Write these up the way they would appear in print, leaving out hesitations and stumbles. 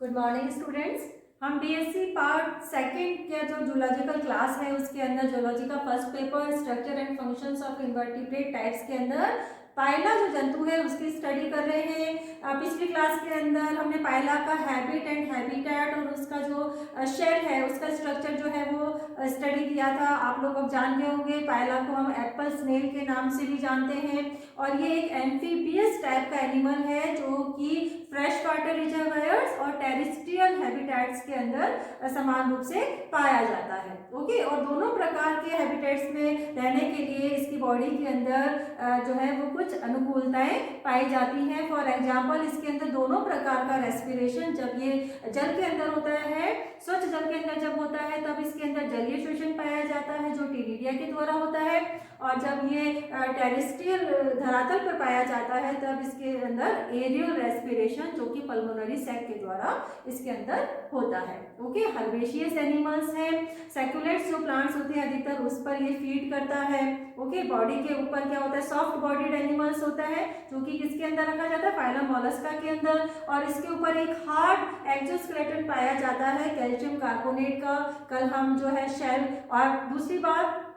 Good morning students. हम BSc part second के जो जूलॉजिकल क्लास है उसके अंदर जूलॉजी का first paper structure and functions of invertebrate types के अंदर पायला जो जंतु है उसकी स्टडी कर रहे हैं। पिछली क्लास के अंदर हमने पायला का हैबिट एंड हैबिटेट और उसका जो शेल है उसका स्ट्रक्चर जो है वो स्टडी किया था। आप लोग अब जान गए होंगे पायला को हम एप्पल स्नेल के नाम से भी जानते हैं और ये एक एम्फीबियस टाइप का एनिमल है जो कि फ्रेश वाटर रिजर्वायर्स और टेरेस्ट्रियल हैबिटेट्स के अंदर समान रूप से पाया जाता है। ओके, और दोनों प्रकार के हैबिटेट्स में रहने के लिए इसकी बॉडी के अंदर जो है वो कुछ अनुकूलताएं पाई जाती हैं। फॉर एग्जांपल इसके अंदर दोनों प्रकार का रेस्पिरेशन, जब ये जल के अंदर होता है, स्वच्छ जल के अंदर जब होता है तब इसके अंदर जलीय श्वसन पाया जाता है जो टीडिडिया के द्वारा होता है, और जब ये टेरेस्ट्रियल धरातल पर पाया जाता है तब इसके अंदर एरियल रेस्पिरेशन जो कि पल्मोनरी सैक के द्वारा इसके अंदर होता है। ओके, हर्बेशियस एनिमल्स हैं, सैकुलेट्स जो प्लांट्स होते हैं अधिकतर उस पर ये फीड करता है। ओके, बॉडी के ऊपर क्या होता है, सॉफ्ट बॉडीड एनिमल्स होता है जो कि किसके अंदर रखा जाता है, फाइलम मोलस्का के अंदर, और इसके ऊपर एक हार्ड एक्सोस्केलेटन पाया जाता है कैल्शियम कार्बोनेट का। कल हम जो है शेल, और दूसरी बात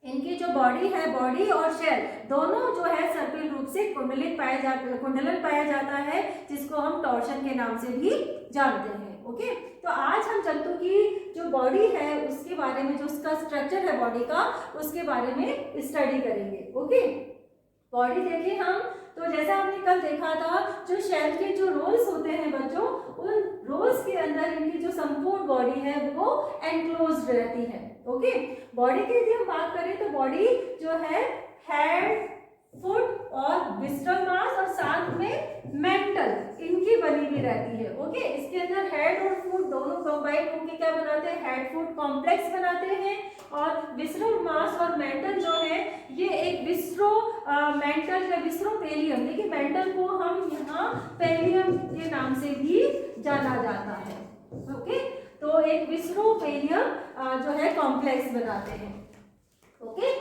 इनकी जो बॉडी है, बॉडी और शेल दोनों जो है सर्पिल रूप से कुंडलन पाया जाता है जिसको हम टॉर्शन के नाम से भी जानते हैं। ओके, तो आज हम जंतु की जो बॉडी है उसके बारे में, जो उसका स्ट्रक्चर है बॉडी का, उसके बारे में स्टडी करेंगे। ओके, बॉडी देखिए हम, तो जैसा हमने कल देखा था जो शेल के जो रोल्स होते हैं बच्चों, उन रोल्स के अंदर इनकी जो संपूर्ण बॉडी है वो एनक्लोज्ड रहती है। ओके, बॉडी की यदि हम बात करें तो बॉडी जो है हेड, फुट और विस्ट्रम मास और साथ में मेंटल इनकी बनी हुई रहती है। ओके, इसके अंदर हेड और फुट दोनों कंबाइन होकर क्या बनाते हैं, हेड फुट कॉम्प्लेक्स बनाते हैं, और विस्ट्रम मास और मेंटल जो है ये एक विस्ट्रो मेंटल या विस्ट्रोपेलियम, देखिए मेंटल को हम यहाँ पेलियम के नाम से भी जाना जाता है। ओके, तो एक विस्ट्रोपेलियम जो है कॉम्प्लेक्स बनाते हैं। ओके,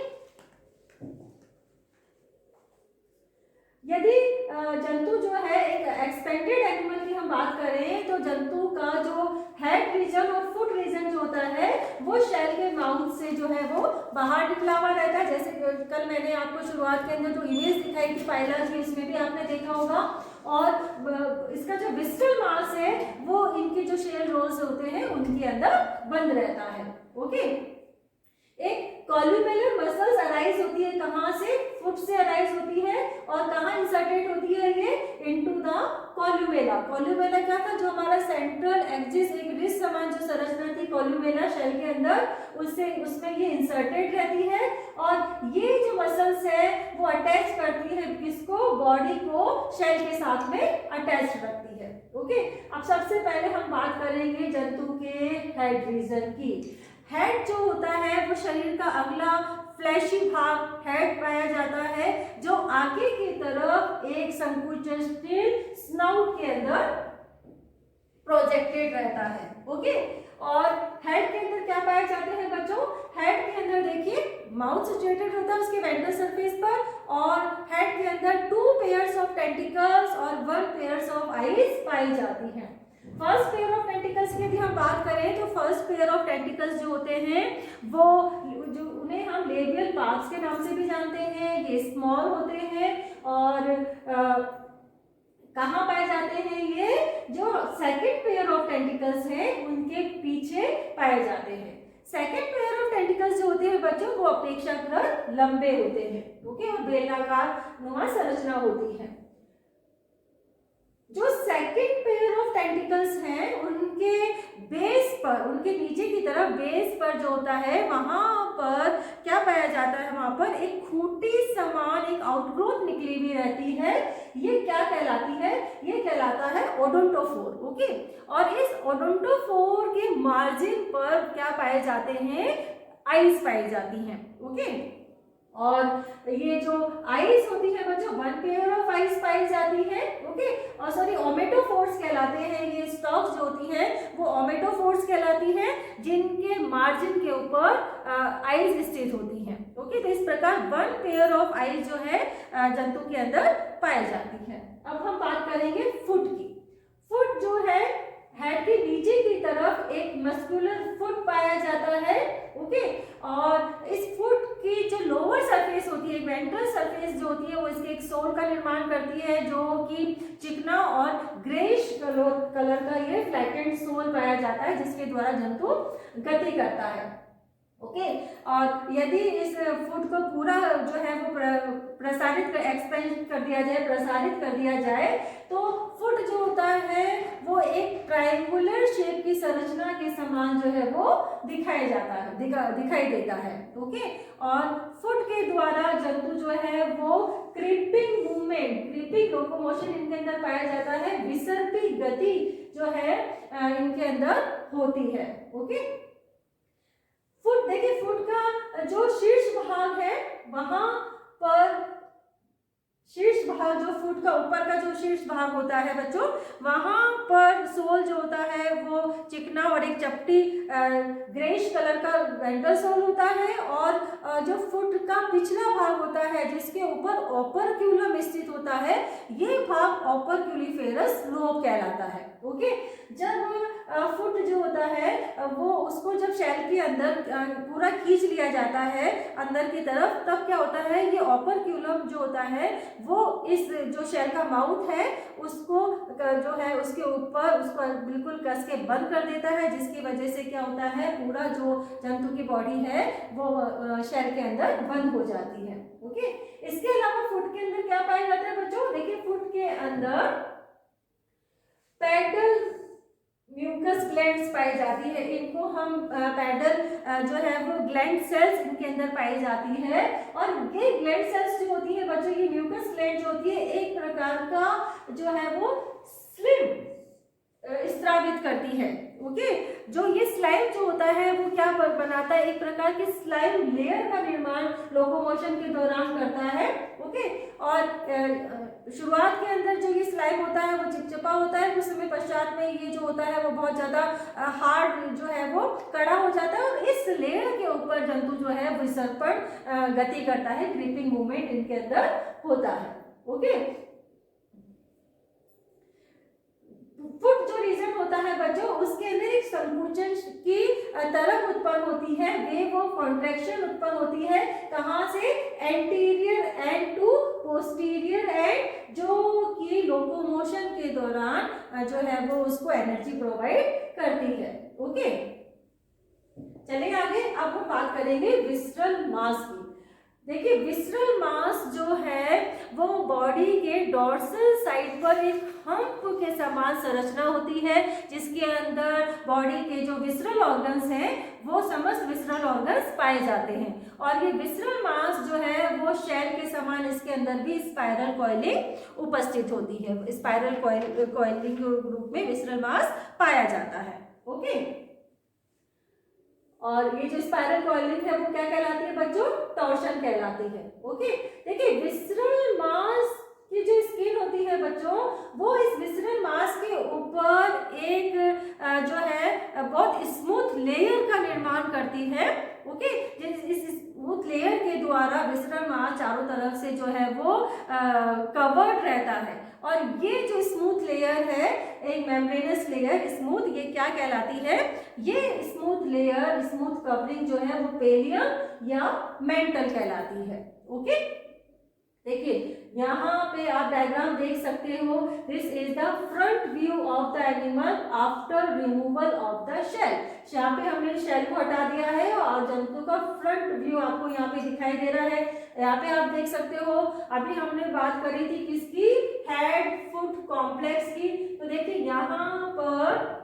यदि जंतु जो है एक एक्सपेंडेड एनिमल की हम बात करें तो जंतु का जो हेड रीजन और फुट रीजन जो होता है वो शेल के माउथ से जो है वो बाहर निकला हुआ रहता है। जैसे कल मैंने आपको शुरुआत के अंदर जो इमेज दिखाई थी पायला की, इसमें भी आपने देखा होगा, और इसका जो विस्ट्रल मास है वो इनके जो शेल रोल्स होते हैं उनके अंदर बंद रहता है। ओके, एक कॉल्यूमेलर मसल्स अराइज होती है, कहां से, फुट से अराइज होती है, और कहां इंसर्टेड होती है ये, इनटू द कॉल्यूमेला। कॉल्यूमेला क्या था, जो हमारा सेंट्रल एक्सिस एक रिस्ट समान जो संरचना थी कॉल्यूमेला शेल के अंदर, उसमें ये इंसर्टेड रहती है, और ये जो मसल्स है वो अटैच करती है किसको, बॉडी को शेल के साथ में अटैच रखती है। ओके, अब सबसे पहले हम बात करेंगे जंतु के हेड रीजन की। हेड जो होता है वो शरीर का अगला फ्लैशी भाग हेड पाया जाता है जो आगे की तरफ एक संकुचित स्नाउट के अंदर प्रोजेक्टेड रहता है। ओके, और हेड के अंदर क्या पाए जाते हैं बच्चों, हेड के अंदर देखिए माउथ सिचुएटेड होता है उसके वेंट्रल सरफेस पर, और हेड के अंदर 2 पेयर्स ऑफ टेंटिकल्स और 1 पेयर्स ऑफ आईज पाई जाती हैं। फर्स्ट पेयर ऑफ टेंटिकल्स की यदि हम बात करें तो फर्स्ट पेयर ऑफ टेंटिकल्स जो होते हैं वो जो उन्हें हम लेबियल पार्ट्स के नाम से भी जानते हैं, ये स्मॉल होते हैं, और कहाँ पाए जाते हैं, ये जो सेकंड पेयर ऑफ टेंटिकल्स हैं उनके पीछे पाए जाते हैं। सेकंड पेयर ऑफ टेंटिकल्स जो होते हैं बच्चों वो अपेक्षाकृत लंबे होते हैं। ओके, और बेलनाकार नुमा संरचना होती है। जो सेकंड पेयर ऑफ टेंटिकल्स हैं उनके बेस पर, उनके नीचे की तरफ बेस पर जो होता है वहां पर क्या पाया जाता है, वहां पर एक खूंटी समान एक आउटग्रोथ निकली हुई रहती है। ये क्या कहलाती है, ये कहलाता है ओडोंटोफोर। ओके, और इस ओडोंटोफोर के मार्जिन पर क्या पाए जाते हैं, आइज पाई जाती हैं। ओके, और ये जो आइज होती है बच्चों 1 पेयर ऑफ आइज पाई जाती है। ओके, और सॉरी ओमेटोफोर्स कहलाते हैं, ये स्टॉक्स जो होती है वो ओमेटोफोर्स कहलाती हैं जिनके मार्जिन के ऊपर आइज स्थित होती हैं। ओके, तो इस प्रकार 1 पेयर ऑफ आइज जो है जंतु के अंदर पाई जाती है। अब हम बात करेंगे फुट की। फुट जो है हेड मस्कुलर फुट पाया जाता है। ओके, और इस फुट की जो लोअर सरफेस होती है, वेंट्रल सरफेस जो होती है, वो इसके एक सोल का निर्माण करती है जो कि चिकना और ग्रेइश कलर का ये फ्लैटेंड सोल पाया जाता है, जिसके द्वारा जंतु गति करता है। ओके, और यदि इस फुट को पूरा जो है वो प्रसारित एक्सपेंड कर दिया जाए, प्रसारित कर दिया जाए, तो फुट जो होता है वो एक ट्रायंगुलर शेप की संरचना के समान जो है वो दिखाई जाता है, दिखाई देता है। ओके, और फुट के द्वारा जंतु जो है वो क्रीपिंग मूवमेंट, क्रीपिंग लोकोमोशन इनके अंदर पाया जाता है, विसर्पी गति जो है इनके अंदर होती है। ओके, फुट देखिए, फुट का जो शीर्ष भाग है वहां पर, शीर्ष भाग जो फुट का ऊपर का जो शीर्ष भाग होता है बच्चों, वहां पर सोल जो होता है वो चिकना और एक चपटी ग्रेइश कलर का वेंट्रल सोल होता है, और जो फुट का पिछला भाग होता है जिसके ऊपर ओपर्क्यूलम स्थित होता है, ये भाग ओपर्क्यूलिफेरस लोब कहलाता है। ओके, जब फुट जो होता है वो उसको जब शेल के अंदर पूरा खींच लिया जाता है अंदर की तरफ, तब क्या होता है, ये ओपर्क्यूलम जो होता है वो इस जो शेल का माउथ है उसको जो है उसके ऊपर उसको बिल्कुल कस के बंद कर देता है, जिसकी वजह से क्या होता है, पूरा जो जंतु की बॉडी है वो शेल के अंदर बंद हो जाती है। ओके, इसके अलावा फुट के अंदर क्या पाया जाता है बच्चों, देखिए फुट के अंदर पैडल म्यूकस ग्लैंड्स पाई जाती है, इनको हम पैडल जो है वो ग्लैंड सेल्स इनके अंदर पाई जाती है, और ये ग्लैंड सेल्स जो होती है बच्चों, ये म्यूकस ग्लैंड जो होती है एक प्रकार का जो है वो स्लिम स्त्रावित करती है। ओके, जो ये स्लाइम जो होता है वो क्या बनाता है, एक प्रकार की स्लाइम लेयर का निर्माण लोकोमोशन के दौरान करता है। ओके, और शुरुआत के अंदर जो ये स्लाइम होता है वो चिपचिपा होता है, कुछ समय पश्चात में ये जो होता है वो बहुत ज्यादा हार्ड जो है वो कड़ा हो जाता है, और इस लेयर के ऊपर जंतु जो है विसर्पण गति करता है, क्रीपिंग मूवमेंट इनके अंदर होता है। ओके, फुट जो रीजन होता है बच्चों, उसके अंदर एक संकुचन की तरंग उत्पन्न होती है, वेव ऑफ कॉन्ट्रैक्शन उत्पन्न होती है, कहां से, anterior end to posterior end, जो कि लोकोमोशन के दौरान जो है वो उसको एनर्जी प्रोवाइड करती है। ओके, चलिए आगे, अब हम बात करेंगे विसरल मास की। देखिए, विसरल मास जो है वो बॉडी के डोर्सल साइड पर एक हम्प के समान संरचना होती है, जिसके अंदर बॉडी के जो विसरल ऑर्गन्स हैं वो समस्त विसरल ऑर्गन्स पाए जाते हैं, और ये विसरल मास जो है वो शेल के समान इसके अंदर भी स्पाइरल कॉइलिंग उपस्थित होती है, स्पाइरल कॉइलिंग के रूप में विसरल मास पाया जाता है। ओके, और ये जो स्पाइरल कॉइलिंग है वो क्या कहलाती है बच्चों, टॉर्शन कहलाती है। ओके, देखिए विसरल मास की जो स्किन होती है बच्चों, वो इस विसरल मास के ऊपर एक जो है बहुत स्मूथ लेयर का निर्माण करती है। ओके, इस स्मूथ लेयर के द्वारा विसरल मास चारों तरफ से जो है वो कवर्ड रहता है, और ये जो स्मूथ लेयर है, एक मेम्ब्रेनस लेयर स्मूथ, ये क्या कहलाती है, ये स्मूथ लेयर, स्मूथ कवरिंग जो है वो पेलियम या मेंटल कहलाती है। ओके, देखिए यहाँ पे आप डायग्राम देख सकते हो, this is the front view of the animal after removal of the shell. यहाँ पे हमने शेल को हटा दिया है और जंतु का फ्रंट व्यू आपको यहाँ पे दिखाई दे रहा है। यहाँ पे आप देख सकते हो, अभी हमने बात करी थी किसकी, हेड फुट कॉम्प्लेक्स की। तो देखिए यहाँ पर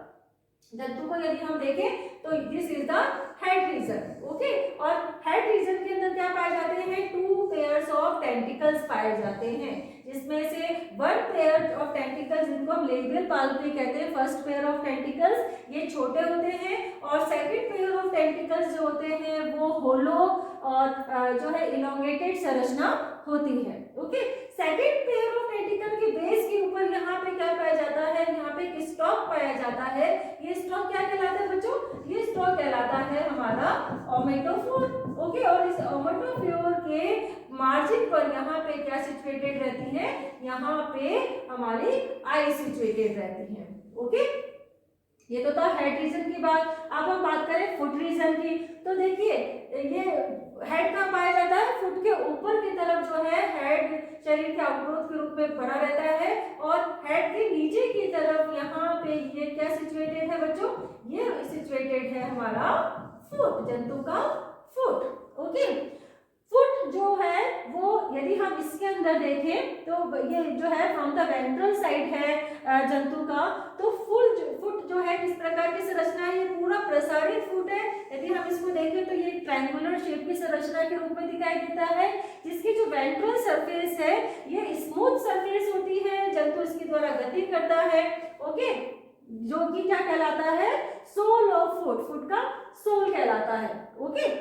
जंतु को यदि हम देखें तो this is the head region. Okay, और हेड रीजन के अंदर क्या पाए जाते हैं, 2 पेयर्स ऑफ टेंटिकल्स पाए जाते हैं, जिसमें से 1 पेयर ऑफ टेंटिकल्स जिनको हम लेबियल पाल्पी कहते हैं, फर्स्ट पेयर ऑफ टेंटिकल्स ये छोटे होते हैं, और सेकंड पेयर ऑफ टेंटिकल्स जो होते हैं वो होलो और जो है इलोंगेटेड संरचना होती है। Okay, second pair of tentacle के बेस के ऊपर यहाँ पे क्या पाया जाता है, यहाँ पे एक स्टॉक पाया जाता है। ये स्टॉक क्या कहलाता है बच्चों, ये स्टॉक कहलाता है हमारा ओमेटोफोर। ओके, और इस ओमेटोफोर के मार्जिन पर यहाँ पे क्या सिचुएटेड रहती है, यहाँ पे हमारी आई सिचुएटेड रहती है। ओके, ये तो था हेड रीजन की बात। अब हम बात करें फुट रीजन की, तो देखिए ये हेड कहाँ पाया जाता है, फुट के ऊपर की तरफ जो है हेड शरीर के अवरोध के रूप में बना रहता है, और हेड के नीचे की तरफ यहाँ पे ये क्या सिचुएटेड है बच्चों, ये सिचुएटेड है हमारा फुट, जंतु का फुट। ओके, फुट जो है वो यदि हम इसके अंदर देखें तो ये जो है फ्रॉम द वेंट्रल साइड है जंतु का, तो फुट जो है किस प्रकार की संरचना है, ये पूरा प्रसारित फुट है। यदि हम इसको देखें तो ये ट्रायंगुलर शेप की संरचना के रूप में दिखाई देता है, जिसकी जो वेंट्रल सरफेस है ये स्मूथ सरफेस होती है, जंतु इसके द्वारा गति करता है। ओके, जो कि क्या कहलाता है, सोल ऑफ फुट, फुट का सोल कहलाता है। ओके,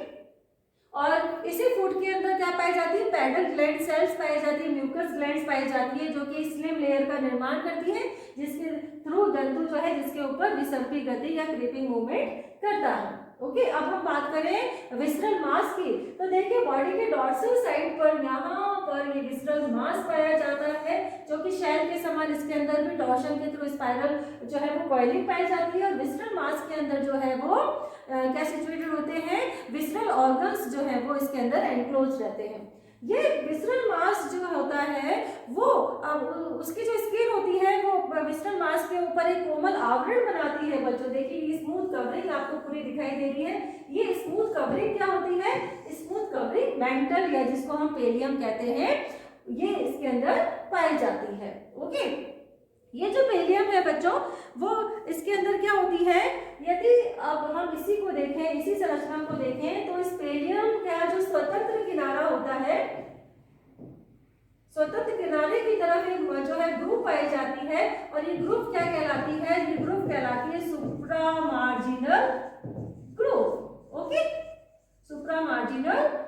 और इसी फुट के अंदर क्या पाई जाती है, पैडल ग्लैंड सेल्स पाई जाती है, म्यूकस ग्लैंड्स पाई जाती है, जो कि स्लिम लेयर का निर्माण करती है, जिसके थ्रू जंतु जो है जिसके ऊपर विसर्पी गति या क्रीपिंग मूवमेंट करता है। ओके, अब हम बात करें विसरल मास की, तो देखिए बॉडी के डॉर्सल साइड पर यहाँ पर ये विसरल मास पाया जाता है, जो कि शैल के समान इसके अंदर भी टॉर्शन के थ्रू स्पाइरल जो है वो कॉइलिंग पाई जाती है, और विसरल मास के अंदर जो है वो क्या सिचुएटेड होते हैं, विसरल ऑर्गन्स जो है वो इसके अंदर एनक्लोज रहते हैं। ये विसरल मास जो होता है वो उसकी जो स्किन होती है वो विसरल मास के ऊपर एक कोमल आवरण बनाती है बच्चों। देखिए ये स्मूथ कवरिंग आपको पूरी दिखाई दे रही है, ये स्मूथ कवरिंग क्या होती है, स्मूथ कवरिंग मेंटल या जिसको हम पेलियम कहते हैं, ये इसके अंदर पाई जाती है। ओके, ये जो पेलियम है बच्चों वो इसके अंदर क्या होती है, यदि अब हम इसी को देखें, इसी संरचना को देखें, तो इस पेलियम का जो स्वतंत्र किनारा होता है, स्वतंत्र किनारे की तरफ एक जो है ग्रुप पाई जाती है, और ये ग्रुप क्या कहलाती है, ये ग्रुप कहलाती है सुप्रा मार्जिनल ग्रुप। ओके, सुप्रा मार्जिनल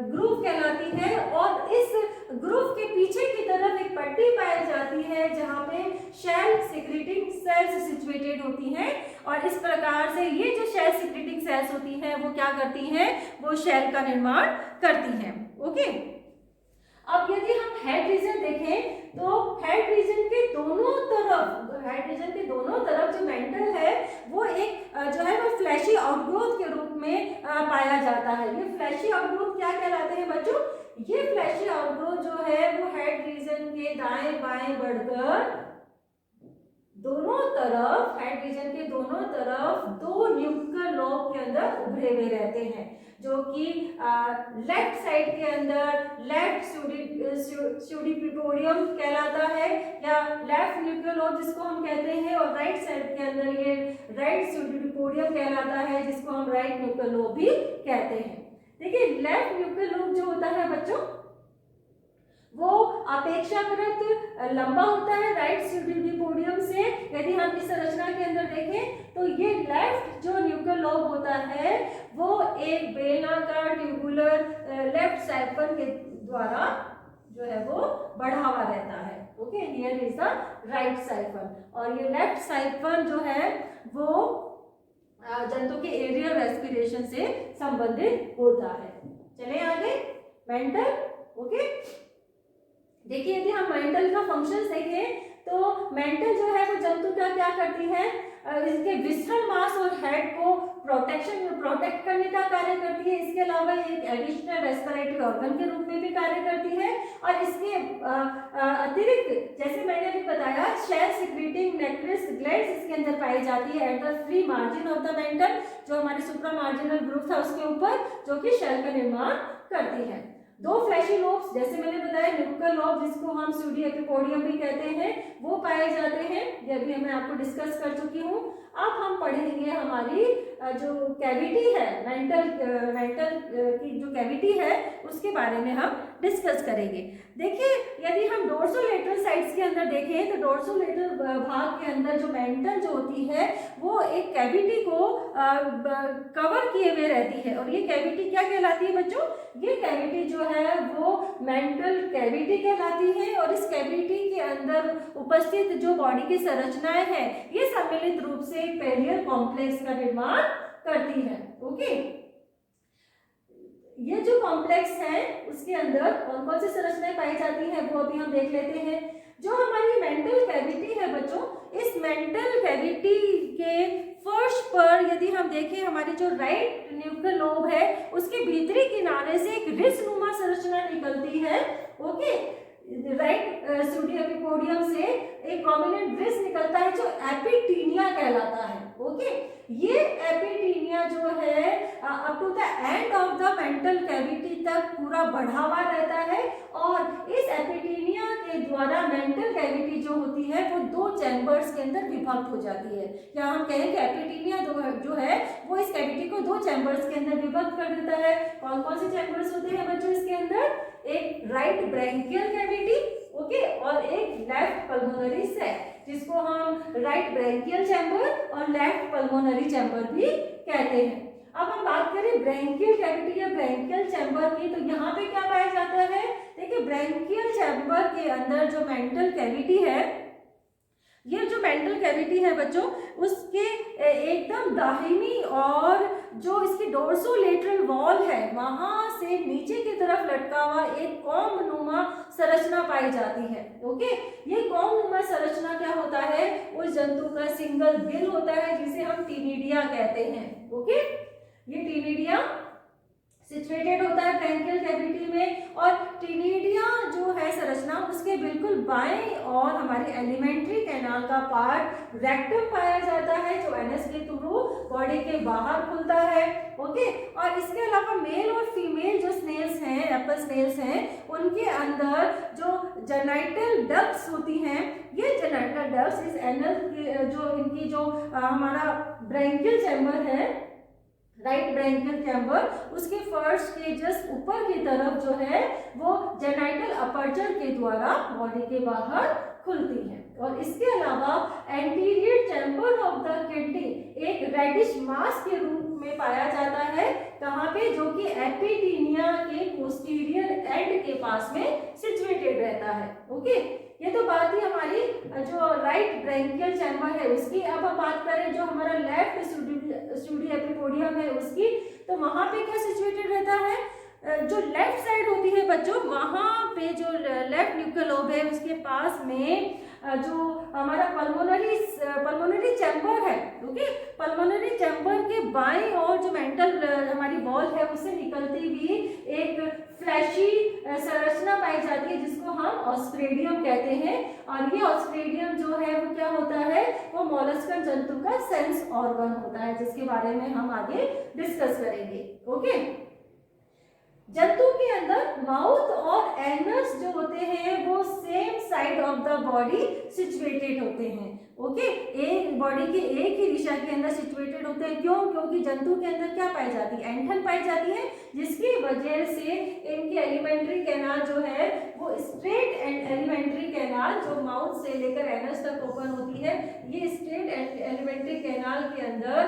ग्रुप कहलाती है, और इस ग्रुप के पीछे की तरफ एक पट्टी पाई जाती है जहां पे शेल सिक्रीटिंग सेल्स सिचुएटेड होती हैं, और इस प्रकार से ये जो शेल सिक्रीटिंग सेल्स होती हैं वो क्या करती हैं, वो शेल का निर्माण करती हैं। ओके, अब यदि हम हेड रीजन देखें तो हेड रीजन के दोनों तरफ, हेड रीजन के दोनों तरफ जो मेंटल है वो एक जो है वो फ्लैशी आउटग्रोथ के रूप में पाया जाता है। ये फ्लैशी आउटग्रोथ क्या कहलाते हैं बच्चों, ये फ्लैशी आउटग्रोथ जो है वो हेड रीजन के दाएं बाएं बढ़कर दोनों तरफ, हेड रीजन के दोनों तरफ दो न्यूक्लियर लोब के अंदर उभरे हुए रहते हैं, जो कि लेफ्ट साइड के अंदर लेफ्ट स्यूडिपिपोडियम कहलाता है या लेफ्ट न्यूक्लियर लोब जिसको हम कहते हैं, और राइट साइड के अंदर ये राइट स्यूडिपिपोडियम कहलाता है, जिसको हम राइट न्यूक्लियर लोब भी कहते हैं। देखिए लेफ्ट न्यूक्लियर लोब जो होता है बच्चों वो अपेक्षाकृत लंबा होता है राइट स्यूडिपिपोडियम से। यदि हम इस संरचना के अंदर देखें तो ये लेफ्ट जो न्यूक्लियर लोब होता है वो एक बेलनाकार ट्यूबुलर लेफ्ट साइफन के द्वारा जो है वो बढ़ा हुआ रहता है। Okay, here is the right siphon, और ये लेफ्ट साइफन जो है वो जंतु के एरियल रेस्पिरेशन से संबंधित होता है। चले आगे, मेंटल। ओके, देखिए यदि हम मेंटल का फंक्शन देखें तो मेंटल जो है वो जंतु का क्या करती है, इसके विसरल मास और हेड को प्रोटेक्ट करने का कार्य करती है। इसके अलावा एक एडिशनल रेस्पिरेटरी ऑर्गन के रूप में भी कार्य करती है, और इसके अतिरिक्त जैसे मैंने अभी बताया शेल सिक्रीटिंग नेक्रेस ग्लैंड्स इसके अंदर पाई जाती है at the free margin of the mental, जो हमारे सुप्रा मार्जिनल ग्रुप था उसके ऊपर, जो कि शेल का निर्माण करती है। दो फ्लैशी लोब्स जैसे मैंने बताया, न्यूक्लियर लोब जिसको हम स्यूडियोपिपोडियम भी कहते हैं वो पाए जाते हैं, ये भी मैं आपको डिस्कस कर चुकी हूँ। अब हम पढ़ेंगे हमारी जो कैविटी है, मेंटल की जो कैविटी है उसके बारे में हम डिस्कस करेंगे। देखिए यदि हम डोर्सोलेटरल साइड्स के अंदर देखें तो डोर्सोलेटरल भाग के अंदर जो मेंटल जो होती है वो एक कैविटी को कवर किए हुए रहती है, और ये कैविटी क्या कहलाती है बच्चों, ये कैविटी जो है वो मेंटल कैविटी कहलाती है, और इस कैविटी के अंदर उपस्थित जो बॉडी की संरचनाएं हैं ये सम्मिलित रूप से एक पेरियल कॉम्प्लेक्स का निर्माण करती है। ओके, ये जो कॉम्प्लेक्स है उसके अंदर कौन कौन सी संरचनाएं पाई जाती हैं वो अभी हम देख लेते हैं। जो हमारी मेंटल कैविटी है बच्चों, इस मेंटल कैविटी के फर्श पर यदि हम देखें, हमारी जो राइट न्यूक्लियर लोब है उसके भीतरी किनारे से एक रिस नुमा संरचना निकलती है। ओके, राइट स्यूडोएपिपोडियम से एक प्रोमिनेंट रिस निकलता है जो एपिटीनिया कहलाता है। ओके, ये एपिटीनिया जो है up to the end of the mantle cavity तक पूरा बढ़ा हुआ रहता है और इस एपिटीनिया के द्वारा मेंटल कैविटी जो होती है वो दो चैम्बर्स के अंदर विभक्त हो जाती है। या हम कहें कि एपिटीनिया जो है वो इस कैविटी को दो चैम्बर्स के अंदर विभक्त कर देता है। कौन कौन से चैम्बर्स होते हैं बच्चों इसके अंदर? एक राइट ब्रैंकियल कैविटी, ओके, और एक लेफ्ट पल्मोनरी सैक, जिसको हम राइट ब्रैंकियल चैम्बर और लेफ्ट पल्मोनरी चैम्बर भी कहते हैं। अब हम बात करें ब्रैंकियल कैविटी या ब्रैंकियल चैम्बर की, तो यहाँ पे क्या पाया जाता है? देखिए, ब्रैंकियल चैम्बर के अंदर जो मेंटल कैविटी है, ये जो मेंटल कैविटी है बच्चों, उसके एकदम दाहिनी और जो इसकी डोर्सोलेटरल वॉल है वहां से नीचे की तरफ लटका हुआ एक कॉम्ब नुमा संरचना पाई जाती है। ओके, ये कॉम्ब नुमा संरचना क्या होता है? उस जंतु का सिंगल गिल होता है जिसे हम टीनिडिया कहते हैं। ओके, ये टीनिडिया सिचुएटेड होता है ब्रैंकियल कैविटी में और टीनिडिया जो है संरचना उसके बिल्कुल बाएं और हमारी एलिमेंट्री कैनाल का पार्ट रेक्टम पाया जाता है जो एनस के थ्रू बॉडी के बाहर खुलता है। ओके, और इसके अलावा मेल और फीमेल जो स्नेल्स हैं, एप्पल स्नेल्स हैं, उनके अंदर जो जेनाइटल डक्ट्स होती हैं, ये जेनाइटल डक्ट्स इस एनल जो इनकी जो हमारा ब्रैंकियल चैम्बर है, राइट ब्रैंकियल चैम्बर, उसके फर्श के जस्ट ऊपर की तरफ जो है वो जेनाइटल अपर्चर के द्वारा बॉडी के बाहर खुलती है। और इसके अलावा anterior chamber of the kidney एक रेडिश मास के रूप में पाया जाता है। कहाँ पे? जो कि एपिटीनिया के पोस्टीरियर एंड के पास में सिचुएटेड रहता है। ओके, ये तो बात ही हमारी जो राइट ब्रैंकियल चैम्बर है उसकी। अब हम बात करें जो हमारा लेफ्ट स्यूडोएपिपोडियम है उसकी, तो वहां पे क्या सिचुएटेड रहता है? जो लेफ्ट साइड होती है बच्चों, वहां पे जो लेफ्ट न्यूक्लियर लोब है उसके पास में जो हमारा पल्मोनरी चैम्बर है, ओके, पल्मोनरी चैम्बर के बाएं और जो मेंटल हमारी वॉल है उससे निकलती हुई एक फ्लैशी संरचना पाई जाती है जिसको हम ऑस्ट्रेडियम कहते हैं। और ये ऑस्ट्रेडियम जो है वो क्या होता है? वो मोलस्कन जंतु का सेंस ऑर्गन होता है, जिसके बारे में हम आगे डिस्कस करेंगे। ओके, जंतु के अंदर माउथ और एनस जो होते हैं वो same side of the body situated होते हैं। ओके, एक बॉडी के एक ही दिशा के अंदर सिचुएटेड होते हैं। क्यों? क्योंकि जंतु के अंदर क्या पाई जाती है? एंठन पाई जाती है, जिसकी वजह से इनकी एलिमेंट्री कैनाल जो है वो स्ट्रेट एंड एलिमेंट्री कैनाल जो माउथ से लेकर एनस तक ओपन होती है, ये स्ट्रेट एंड एलिमेंट्री कैनाल के अंदर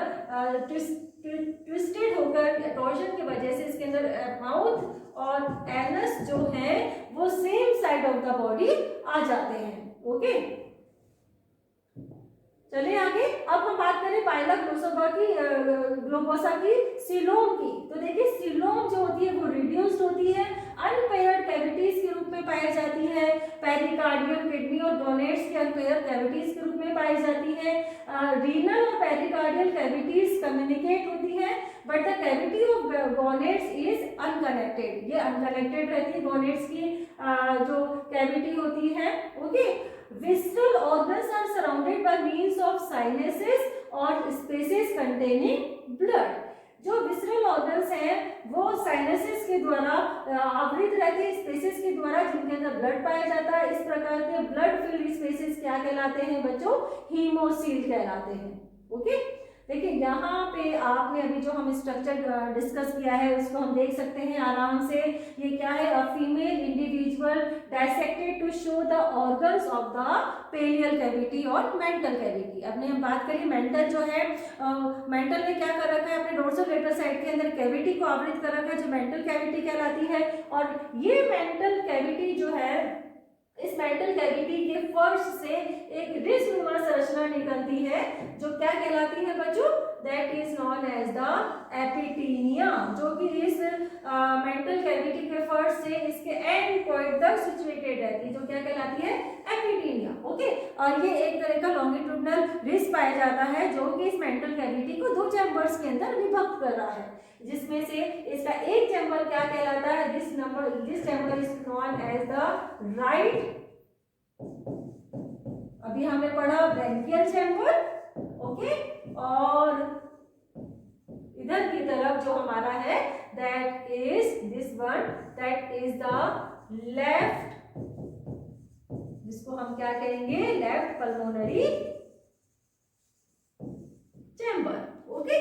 ट्विस्टेड होकर टॉर्जन की वजह से इसके अंदर माउथ और एनस जो है वो same side of the body आ जाते हैं। ओके, चलिए आगे। अब हम बात करें पाइला ग्लोबोसा की सीलोम की। तो देखिए, सीलोम जो होती है वो रिड्यूस्ड होती है, अनपेयर्ड कैविटीज के रूप में पाई जाती है। पेरिकार्डियम, किडनी और गोनेट्स के अनपेयर्ड कैविटीज के रूप में पाई जाती है। रीनल और पेरिकार्डियल कैविटीज कम्युनिकेट होती है, but the cavity of gonads is unconnected. ये अनकनेक्टेड रहती है गोनेट्स की जो कैविटी होती है। Okay, visceral organs are surrounded by means of sinuses or spaces containing blood। जो विसरल ऑर्गन्स हैं वो साइनसेस के द्वारा आवृत रहते हैं, स्पेसेस के द्वारा जिनके अंदर ब्लड पाया जाता है। इस प्रकार के ब्लड फिल्ड स्पेसेस क्या कहलाते हैं बच्चों? हीमोसील कहलाते हैं। ओके, देखिए यहाँ पे आपने अभी जो हम स्ट्रक्चर डिस्कस किया है उसको हम देख सकते हैं आराम से। ये क्या है? A female individual dissected to show the organs of the pallial cavity और मेंटल कैविटी। अपने हम बात करें मेंटल जो है, मेंटल ने क्या कर रखा है? अपने डोर्सोलेटरल साइड के अंदर कैविटी को आवृत कर रखा है जो मेंटल कैविटी कहलाती है। और ये मेंटल कैविटी जो है इस मेंटल कैविटी के फर्श से एक रिस्नुमा संरचना निकलती है जो क्या कहलाती है बच्चों, that is known as the epitaenia, जो कि इस मेंटल कैविटी के फर्श से इसके एंड पॉइंट तक सिचुएटेड रहती है, जो क्या कहलाती है, एपिटीनिया। ओके, और ये एक तरह का लॉन्गिट्यूडनल रिस पाया जाता है जो कि इस मेंटल कैविटी को दो चैम्बर्स के अंदर विभक्त कर रहा है, जिसमें से इसका एक चैम्बर क्या कहलाता है, this chamber is known as the right, अभी हमने पढ़ा ब्रैंकियल चैम्बर। ओके, और इधर की तरफ जो हमारा है that is this one, that is the left, जिसको हम क्या कहेंगे, लेफ्ट पल्मोनरी चैम्बर। ओके,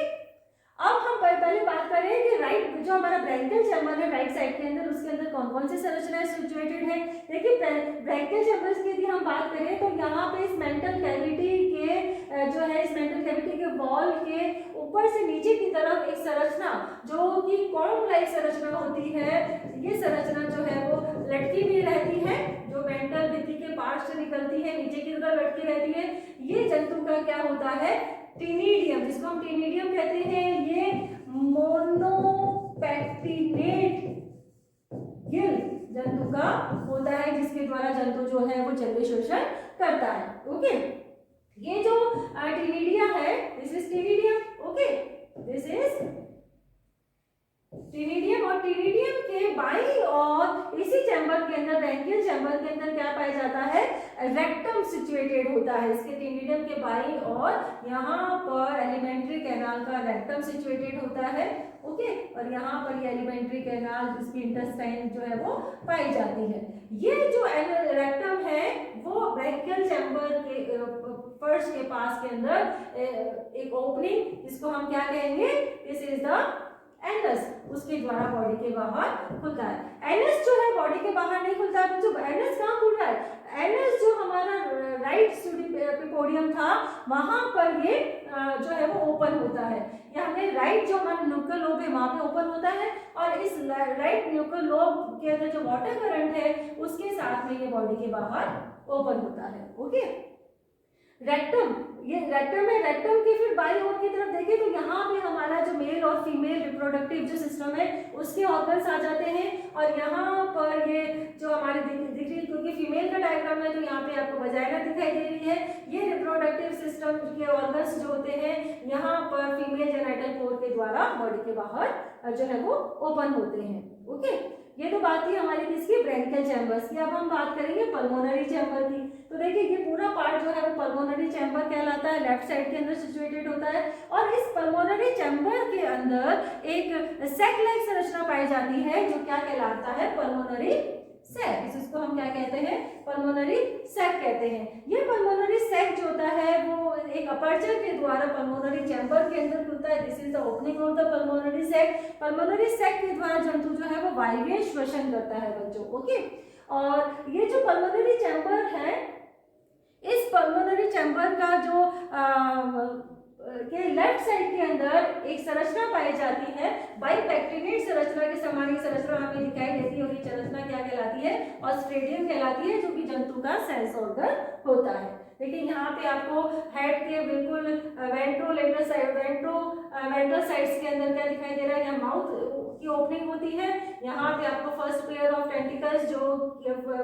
अब हम पहले बात करें कि राइट जो हमारा ब्रैंकियल चैम्बर है राइट साइड के अंदर, उसके अंदर कौन कौन सी संरचनाएं सिचुएटेड है। देखिए ब्रैंकियल चैम्बर्स की यदि हम बात करें तो यहाँ पे इस मेंटल कैविटी के जो है, इस मेंटल कैविटी के वॉल के ऊपर से नीचे की तरफ एक संरचना जो कि कॉलम लाइक संरचना होती है, ये संरचना जो है वो लटकी हुई रहती है, जो मेंटल भित्ति के पार्ट से निकलती है, नीचे की तरफ लटकी रहती है। ये जंतु का क्या होता है, टीनिडियम, जिसको हम टीनिडियम कहते हैं, ये मोनोपेक्टिनेट गिल जंतु का होता है, जिसके द्वारा जंतु जो है वो जल शोषण करता है। ओके, ये जो टीनिडिया है, this is टीनिडियम। Okay, this is टीनिडियम, और टीनिडियम के बाईं और इसी चैम्बर के अंदर, ब्रैंकियल चैम्बर के अंदर क्या पाया जाता है, रेक्टम सिचुएटेड होता है। इसके टीनिडियम के बाईं और यहाँ पर एलिमेंट्री कैनाल का रेक्टम सिचुएटेड होता है। ओके, और यहाँ पर ये एलिमेंट्री कैनाल जिसकी इंटेस्टाइन जो है वो पाई जाती है। ये जो रेक्टम है वो ब्रैंकियल चैम्बर के फर्श के पास के अंदर एक ओपनिंग, जिसको हम क्या कहेंगे, दिस इज द एनस, उसके द्वारा बॉडी के बाहर खुलता है। एनस जो है बॉडी के बाहर नहीं खुलता है, जो एनस कहाँ खुल रहा है, एनस जो हमारा राइट सुडीपिपोडियम था वहां पर ये जो है वो ओपन होता है। या हमें राइट जो हमारा न्यूक्लियर लोब है वहां पे ओपन होता है, और इस राइट न्यूक्लियर लोब के अंदर जो वाटर करंट है उसके साथ में ये बॉडी के बाहर ओपन होता है। ओके, रेक्टम, ये रेक्टम है, रेक्टम की फिर बाईं ओर की तरफ देखें तो यहाँ पे हमारा जो मेल और फीमेल रिप्रोडक्टिव जो सिस्टम है उसके ऑर्गन्स आ जाते हैं, और यहाँ पर ये जो हमारे दिख रही है, क्योंकि फीमेल का डायग्राम है तो यहाँ पे आपको वजाइना दिखाई दे रही है। ये रिप्रोडक्टिव सिस्टम के ऑर्गन्स जो होते हैं यहाँ पर फीमेल जेनिटल पोर के द्वारा बॉडी के बाहर जो है वो ओपन होते हैं। ओके, ये तो बात थी हमारी किसकी, ब्रैंकियल चैम्बर्स की। अब हम बात करेंगे पल्मोनरी चैम्बर की। तो देखिए ये पूरा पार्ट जो है वो पल्मोनरी चैम्बर कहलाता है, लेफ्ट साइड के अंदर सिचुएटेड होता है, और इस पल्मोनरी चैम्बर के अंदर एक सैक लाइक संरचना पाई जाती है जो क्या कहलाता है, पल्मोनरी सैक। इसको हम क्या कहते हैं, पल्मोनरी सैक कहते हैं। ये पल्मोनरी सैक जो होता है वो एक अपर्चर के द्वारा पल्मोनरी चैम्बर के अंदर खुलता है। This is the opening of the pulmonary sac. Pulmonary sac के द्वारा जंतु जो है वो वायवीय श्वसन करता है बच्चों। ओके, और ये जो पल्मोनरी चैम्बर है, इस पल्मोनरी चैम्बर का जो के लेफ्ट साइड के अंदर एक संरचना पाई जाती है, बाइपेक्टिनेट संरचना के समान एक संरचना हमें दिखाई देती है, और ये संरचना क्या कहलाती है, ऑस्ट्रेडियम कहलाती है, जो कि जंतु का सेंस ऑर्गन होता है। देखिए यहाँ पे आपको हेड के बिल्कुल वेंट्रोलेटरल साइड्स के अंदर क्या दिखाई दे रहा है, यहाँ माउथ की ओपनिंग होती है। यहाँ पे आपको फर्स्ट पेयर ऑफ टेंटिकल्स, जो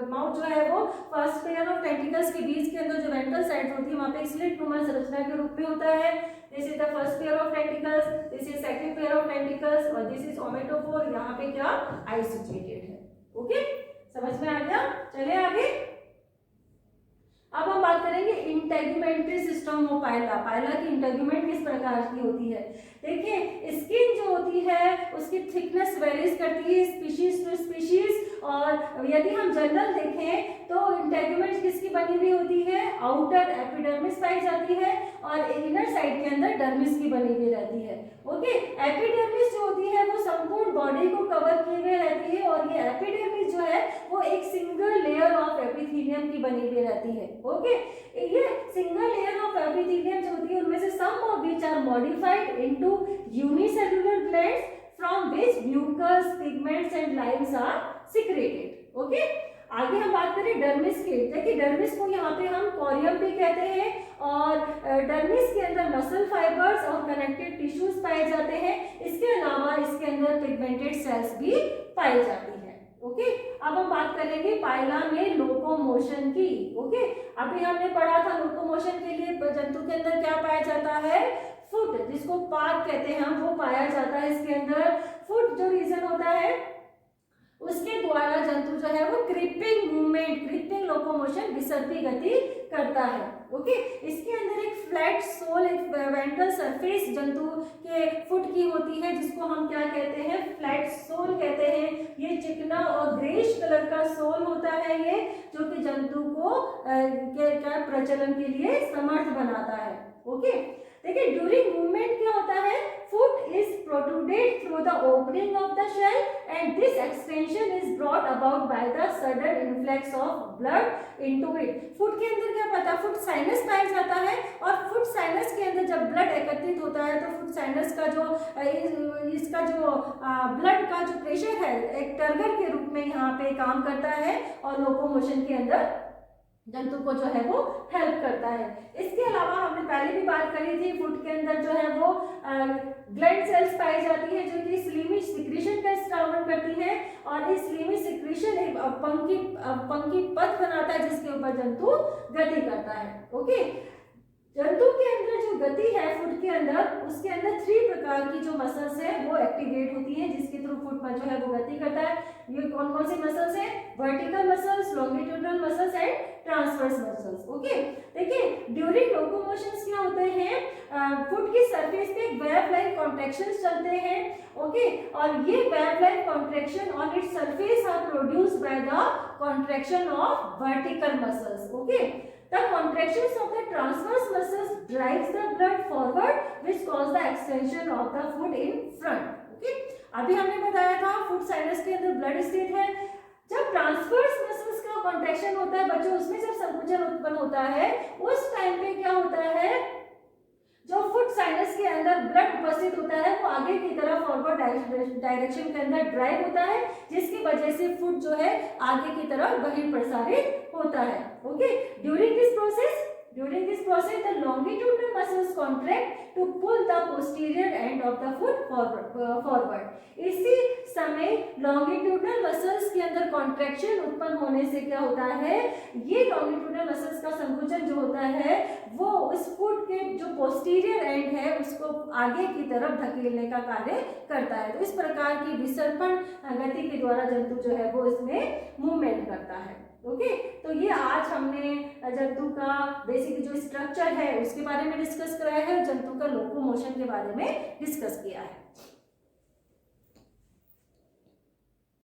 माउथ जो है वो फर्स्ट पेयर ऑफ टेंटिकल्स के बीच के अंदर जो वेंट्रल साइड होती है वहाँ पे स्लिट नुमा संरचना के रूप में होता है। This is the first pair of tentacles, this is second pair of tentacles, और दिस इज ओमेटोफोर। यहाँ पे क्या आई सिचुएटेड है। ओके, समझ में आ गया? चले आगे। अब हम बात करेंगे इंटेगुमेंट्री सिस्टम ऑफ पाइला। पाइला की इंटेगुमेंट किस प्रकार की होती है। देखिए स्किन जो होती है उसकी थिकनेस वेरीज करती है स्पीशीज टू स्पीशीज, और यदि हम जनरल देखें तो इंटेगुमेंट किसकी बनी हुई होती है, आउटर एपिडर्मिस पाई जाती है, और इनर साइड के अंदर डर्मिस की बनी हुई रहती है। ओके, एपिडर्मिस जो होती है वो संपूर्ण बॉडी को कवर किए हुए रहती है, और ये एपिडर्मिस जो है वो एक सिंगल लेयर ऑफ एपिथेलियम की बनी हुई रहती है। ओके, ये सिंगल लेयर ऑफ एपिथेलियम जो होती है उनमें से some of which are modified into unicellular glands from which mucus, pigments and limes are secreted. Okay, आगे हम बात करें डर्मिस की। देखिए डर्मिस को यहाँ पे हम कोरियम भी कहते हैं और डर्मिस के अंदर मसल फाइबर्स और कनेक्टिव टिश्यूज पाए जाते हैं। इसके अलावा इसके अंदर पिगमेंटेड सेल्स भी पाई जाती है। ओके, अब हम बात करेंगे पाइला में लोकोमोशन की। ओके, अभी हमने पढ़ा था लोकोमोशन के लिए जंतु के अंदर क्या पाया जाता है, फुट, जिसको पाद कहते हैं हम, वो पाया जाता है इसके अंदर। फुट जो रीजन होता है उसके द्वारा जंतु जो है वो क्रीपिंग मूवमेंट, क्रीपिंग लोकोमोशन, विसर्पी गति करता है। ओके, इसके अंदर एक फ्लैट सोल, एक वेंट्रल सरफेस जंतु के फुट की होती है, जिसको हम क्या कहते हैं, फ्लैट सोल कहते हैं। ये चिकना और ग्रेश कलर का सोल होता है ये, जो कि जंतु को क्या प्रचलन के लिए समर्थ बनाता है। ओके, देखिए ड्यूरिंग मूवमेंट क्या होता है, foot is protruded through the opening of the shell and this extension is brought about by the sudden influx of blood into it. Foot के अंदर क्या पता, फुट साइनस पाया जाता है और फुट साइनस के अंदर जब ब्लड एकत्रित होता है तो फुट साइनस का जो इसका जो ब्लड का जो प्रेशर है एक टर्गर के रूप में यहाँ पे काम करता है और लोकोमोशन के अंदर जंतु को जो है वो हेल्प करता है। इसके अलावा हमने पहले भी बात करी थी, फुट के अंदर जो है वो ग्लैंड सेल्स पाई जाती है जो कि स्लीमिश सिक्रीशन का स्रावन करती है और इस स्लीमिश सिक्रीशन एक पंखी पथ बनाता है जिसके ऊपर जंतु गति करता है। ओके, जंतु के अंदर जो गति है फुट के अंदर, उसके अंदर 3 प्रकार की जो मसल्स है वो एक्टिवेट होती है जिसके थ्रू फुट में जो है वो गति करता है। ये कौन कौन सी मसल्स है, vertical muscles, longitudinal muscles and transverse muscles. Okay, देखिए ड्यूरिंग लोकोमोशंस क्या होते हैं, फुट की सरफेस पे वेव लाइक कॉन्ट्रैक्शंस चलते हैं। ओके, और ये wave like contraction on its surface are produced by the contraction of vertical muscles. Okay, the contractions of the transverse muscles drives the blood forward which cause the extension of the foot in front. Okay, अभी हमने बताया था foot sinus के अंदर blood स्थित है। जब transverse muscles का कॉन्ट्रैक्शन होता है बच्चों, उसमें जब संकुचन उत्पन्न होता है उस टाइम पे क्या होता है, जो फुट साइनस के अंदर ब्लड उपस्थित होता है वो आगे की तरफ फॉरवर्ड डायरेक्शन के अंदर ड्राइव होता है, जिसकी वजह से फुट जो है आगे की तरफ बहिर्प्रसारित होता है। Okay, during this process the longitudinal muscles contract to pull the posterior end of the foot forward. इसी समय longitudinal muscles के अंदर contraction उत्पन्न होने से क्या होता है, ये longitudinal muscles का संकुचन जो होता है वो उस फुट के जो posterior end है उसको आगे की तरफ धकेलने का कार्य करता है। तो इस प्रकार की विसर्पण गति के द्वारा जंतु जो है वो इसमें मूवमेंट करता है। ओके, तो ये आज हमने जंतु का बेसिक जो स्ट्रक्चर है उसके बारे में डिस्कस कराया है और जंतु का लोकोमोशन के बारे में डिस्कस किया है।